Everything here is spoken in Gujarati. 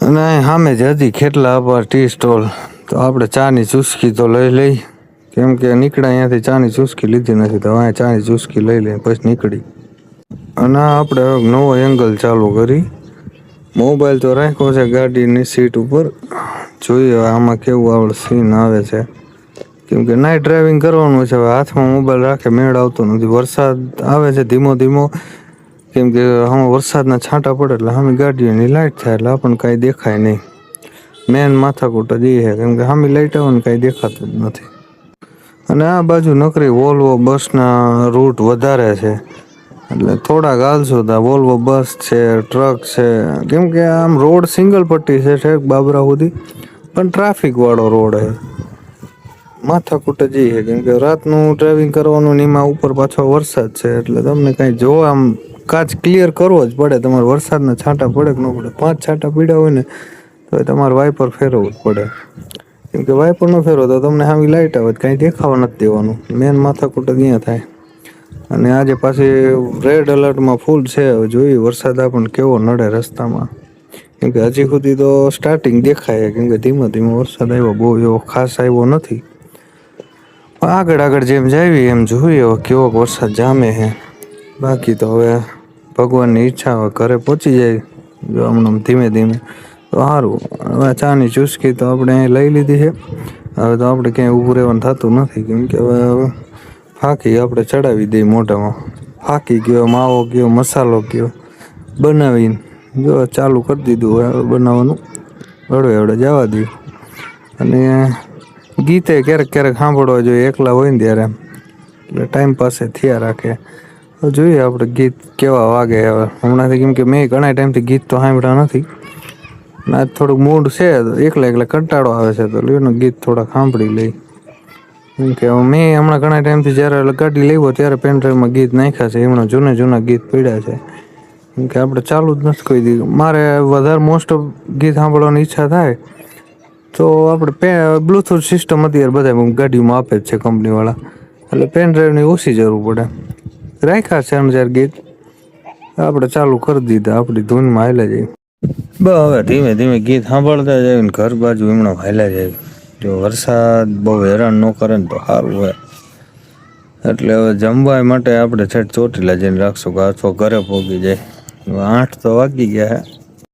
અને સામે જ હતી ખેટલા પર ટી સ્ટોલ, તો આપણે ચાની ચુસ્કી તો લઈ કેમ કે નીકળ્યા અહીંયાથી ચાની ચુસ્કી લીધી નથી, તો અહીંયા ચાની ચુસ્કી લઈ પછી નીકળી. અને આપણે નવો એંગલ ચાલુ કરી, મોબાઈલ તો રાખ્યો છે ગાડીની સીટ ઉપર, જોઈએ આમાં કેવું આપણે સીન આવે છે. કેમ કે નાઇટ ડ્રાઇવિંગ કરવાનું છે, હવે હાથમાં મોબાઈલ રાખે મેળ આવતો નથી. વરસાદ આવે છે ધીમો ધીમો, કેમ કે આમાં વરસાદના છાંટા પડે એટલે સામે ગાડીઓની લાઇટ થાય એટલે આપણને કાંઈ દેખાય નહીં. મેન માથાકૂટ જ એ છે, કેમ કે સામે લાઇટ આવે ને કાંઈ દેખાતું જ નથી. અને આ બાજુ નકરી વોલ્વો બસના રૂટ વધારે છે, એટલે થોડાક હાલશું તો વોલ્વો બસ છે, ટ્રક છે. કેમ કે આમ રોડ સિંગલ પટ્ટી છે ઠેક બાબરા સુધી, પણ ટ્રાફિક વાળો રોડ છે. માથાકૂટ જ છે, કેમ કે રાતનું ડ્રાઇવિંગ કરવાનું ને એમાં ઉપર પાછો વરસાદ છે, એટલે તમને કાંઈ જોવા આમ કાચ ક્લિયર કરવો જ પડે. તમારે વરસાદના છાંટા પડે કે ન પડે, 5 છાંટા પડ્યા હોય ને તો તમારે વાઇપર ફેરવવું જ પડે. કેમ કે વાઇપર ન ફેરવો તો તમને સામે લાઇટ આવે કાંઈ દેખાવા નથી દેવાનું. મેન માથાકૂટ જ અહીંયા થાય. અને આજે પાછી રેડ એલર્ટમાં ફૂલ છે, જોઈએ વરસાદ આપણને કેવો નડે રસ્તામાં. કેમ કે હજી સુધી તો સ્ટાર્ટિંગ દેખાય, કેમ કે ધીમો ધીમો વરસાદ આવ્યો, બહુ એવો ખાસ આવ્યો નથી. આગળ જેમ જાવી એમ જોઈએ કેવો વરસાદ જામે છે. બાકી તો હવે ભગવાનની ઈચ્છા હોય ઘરે પહોંચી જાય જો હમણાં ધીમે ધીમે તો સારું. હવે ચાની ચુસ્કી તો આપણે અહીં લઈ લીધી છે, હવે તો આપણે ક્યાંય ઊભું રહેવાનું થતું નથી. કેમ કે હવે ફાંકી આપણે ચડાવી દઈએ મોઢામાં, ફાંકી ગયો, માવો ગયો, મસાલો ગયો, બનાવીને જો ચાલુ કરી દીધું હવે બનાવવાનું, હળવે જવા દઈએ. અને ગીતે ક્યારેક સાંભળવા જોઈએ, એકલા હોય ને ત્યારે, એટલે ટાઈમ પાસે થયા રાખે. જોઈએ આપણે ગીત કેવા વાગે હવે હમણાંથી, કેમ કે મેં ઘણા ટાઈમથી ગીત તો સાંભળ્યા નથી. આજ થોડુંક મૂડ છે, એકલા કંટાળો આવે છે, તો લ્યો ગીત થોડાક સાંભળી લઈ. કેમ કે મેં હમણાં ઘણા ટાઈમથી જ્યારે ગાડી લેવો ત્યારે પેનડ્રાઈવમાં ગીત નાખ્યા છે, એમના જૂના ગીત પડ્યા છે. કેમ કે આપણે ચાલુ જ નથી કોઈ દી. મારે વધારે મોસ્ટ ઓફ ગીત સાંભળવાની ઈચ્છા થાય તો આપણે બ્લૂટૂથ સિસ્ટમ અત્યારે બધા ગાડીમાં આપે જ છે કંપનીવાળા, એટલે પેનડ્રાઈવની ઓછી જરૂર પડે. રાખ્યા છે 4 ગીત, આપણે ચાલુ કરી દીધા, આપણી ધૂનમાં હાલ્યા જાય. હવે ધીમે ગીત સાંભળતા જાય ને ઘર બાજુ એમણે હાલ્યા જાય. જો વરસાદ બહુ હેરાન ન કરે ને તો સારું હોય. એટલે હવે જમવા માટે આપણે છેટ ચોટીલા જઈને રાખશું કે અથવા ઘરે પહોંચી જાય. 8 તો વાગી ગયા છે.